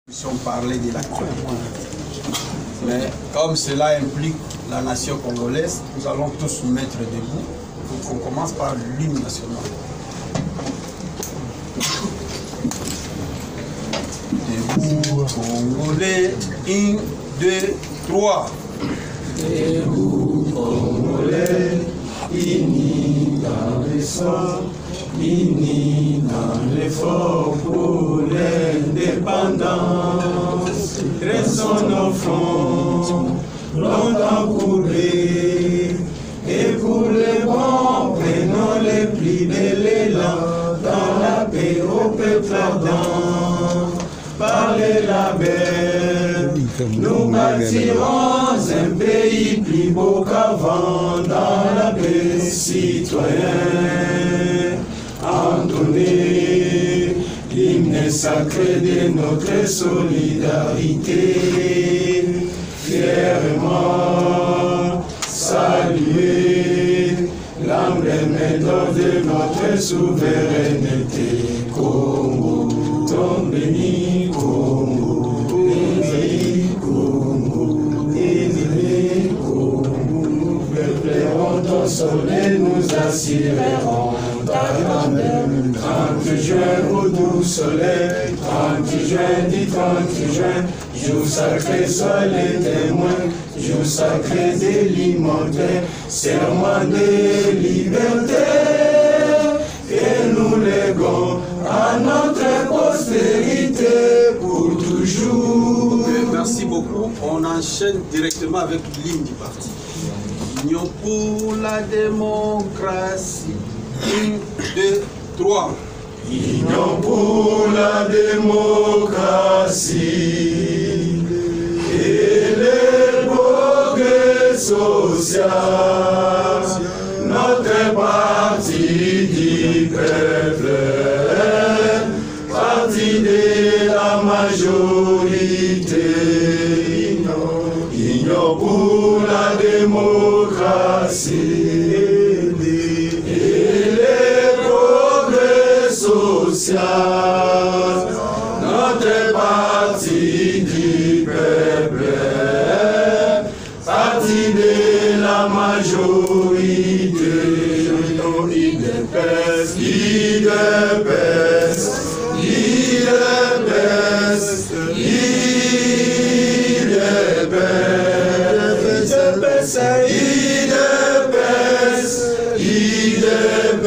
Si on parlait de l'actualité. Mais comme cela implique la nation congolaise, nous allons tous nous mettre debout. Il faut qu'on commence par l'hymne national. Debout, Congolais, 1, 2, 3. Debout, Congolais, unis dans les sangs, unis dans l'effort pour l'indépendance. Dressons nos fronts, longtemps courbés, et pour les bons, prenons les plis de l'élan, dans la paix au peuple ardent. Par les labels, nous bâtirons un pays plus beau qu'avant, dans la paix citoyenne. Entonner l'hymne sacré de notre solidarité, fièrement saluer l'emblème de notre souveraineté. Congo, ton béni, Congo, béni, Congo, béni, Congo. Nous peuplérons ton soleil, nous assurerons ta grandeur. 30 juin au doux soleil, 30 juin, dit 30 juin, jour sacré, sois les témoins, jour sacré de l'immortel, serment de liberté, que nous léguons à notre postérité pour toujours. Merci beaucoup. On enchaîne directement avec l'hymne du parti. Union pour la démocratie. 1, 2, 3. Union pour la démocratie et le progrès social. Notre parti du peuple, parti de la majorité. Union pour la démocratie. Notre parti du peuple, parti de la majorité, IDPS, IDPS, IDPS, IDPS, IDPS,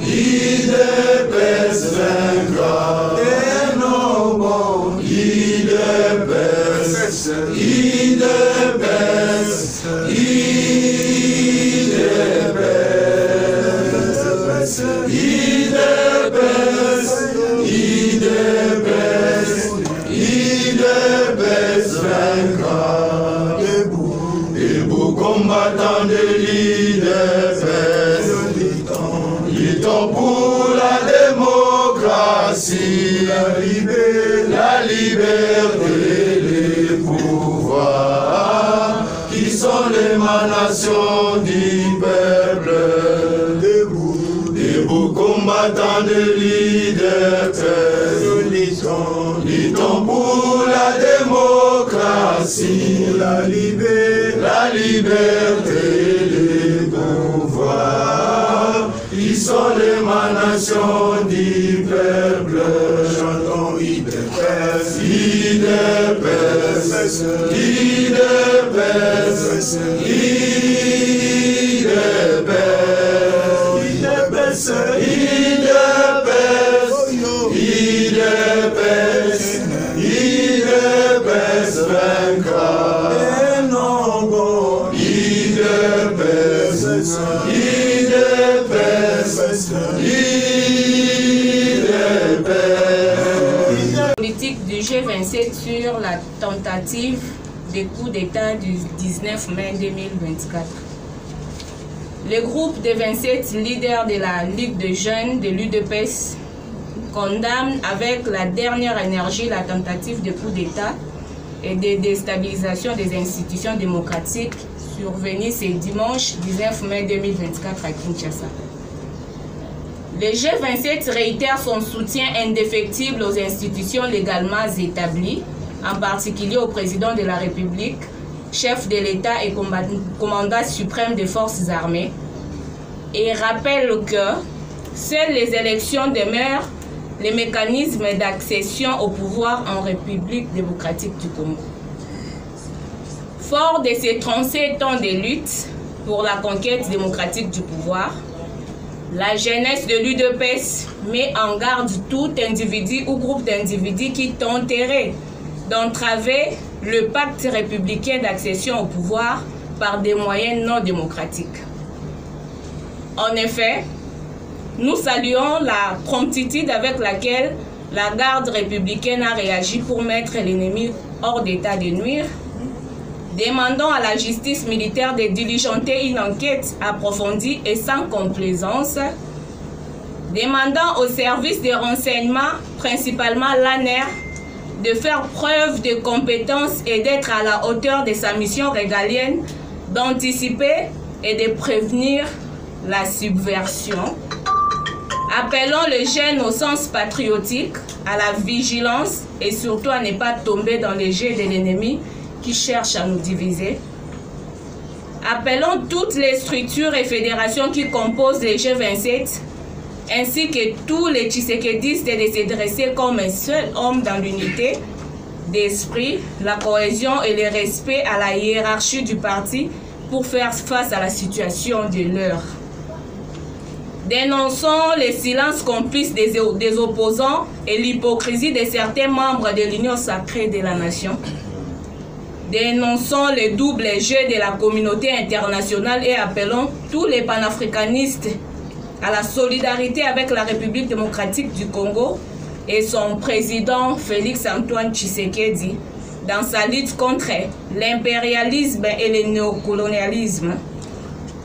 IDPS vaincra et nos bons. IDPS, IDPS, IDPS, IDPS, IDPS, IDPS vaincra. Debout combattant de l'IDPS, luttons pour la démocratie, la liberté, les pouvoirs, qui sont l'émanation du peuple. Debout combattant de l'IDPS, luttons pour la démocratie, la liberté, les pouvoirs, qui sont l'émanation du peuple. Chantons IDPS, IDPS, IDPS, IDPS, IDPS, IDPS vaincra. Et non bon, IDPS, Politique du G27 sur la tentative des coups d'État du 19 mai 2024. Le groupe des 27 leaders de la Ligue de jeunes de l'UDPS condamne avec la dernière énergie la tentative de coup d'État et de déstabilisation des institutions démocratiques survenue ce dimanche 19 mai 2024 à Kinshasa. Le G27 réitère son soutien indéfectible aux institutions légalement établies, en particulier au président de la République, chef de l'État et commandant suprême des forces armées, et rappelle que seules les élections demeurent les mécanismes d'accession au pouvoir en République démocratique du Congo. Fort de ces 37 ans de lutte pour la conquête démocratique du pouvoir, la jeunesse de l'UDPS met en garde tout individu ou groupe d'individus qui tenterait d'entraver le pacte républicain d'accession au pouvoir par des moyens non démocratiques. En effet, nous saluons la promptitude avec laquelle la garde républicaine a réagi pour mettre l'ennemi hors d'état de nuire, demandant à la justice militaire de diligenter une enquête approfondie et sans complaisance, demandant au service de renseignement, principalement l'ANER, de faire preuve de compétence et d'être à la hauteur de sa mission régalienne, d'anticiper et de prévenir la subversion. Appelons les jeunes au sens patriotique, à la vigilance et surtout à ne pas tomber dans les jets de l'ennemi qui cherche à nous diviser. Appelons toutes les structures et fédérations qui composent les G27, ainsi que tous les Tshisekedistes, de se dresser comme un seul homme dans l'unité d'esprit, la cohésion et le respect à la hiérarchie du parti pour faire face à la situation de l'heure. Dénonçons les silences complices des opposants et l'hypocrisie de certains membres de l'Union sacrée de la nation. Dénonçons le double jeu de la communauté internationale et appelons tous les panafricanistes à la solidarité avec la République démocratique du Congo et son président Félix Antoine Tshisekedi dans sa lutte contre l'impérialisme et le néocolonialisme.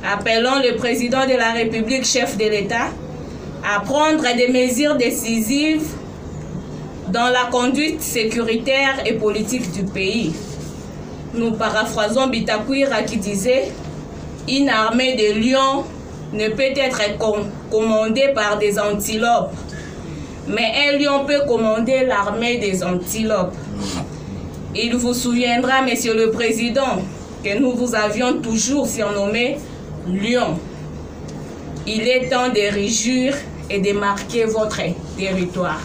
Appelons le président de la République, chef de l'État, à prendre des mesures décisives dans la conduite sécuritaire et politique du pays. Nous paraphrasons Bitakwira qui disait « Une armée de lions ne peut être commandée par des antilopes, mais un lion peut commander l'armée des antilopes. » Il vous souviendra, Monsieur le Président, que nous vous avions toujours surnommé Lion. Il est temps de réjouir et de marquer votre territoire.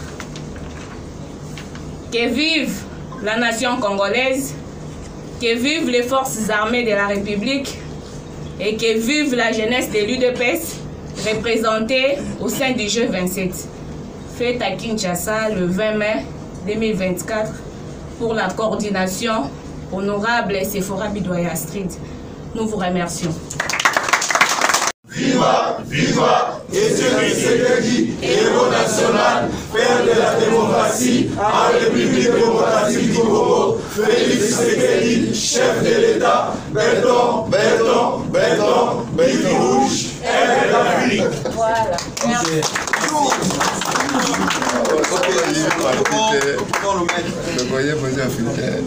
Que vive la nation congolaise, que vivent les forces armées de la République et que vive la jeunesse de l'UDPS représentée au sein du G27. Fête à Kinshasa le 20 mai 2024 pour la coordination honorable Sephora Bidoya Astrid. Nous vous remercions. Viva, viva, Tshisekedi, héros national, père de la démocratie, en République démocratique du Congo, Félix Tshisekedi, chef de l'État, béton, béton, béton, béton rouge, aide l'Afrique. Voilà. Merci. Le voyer africain.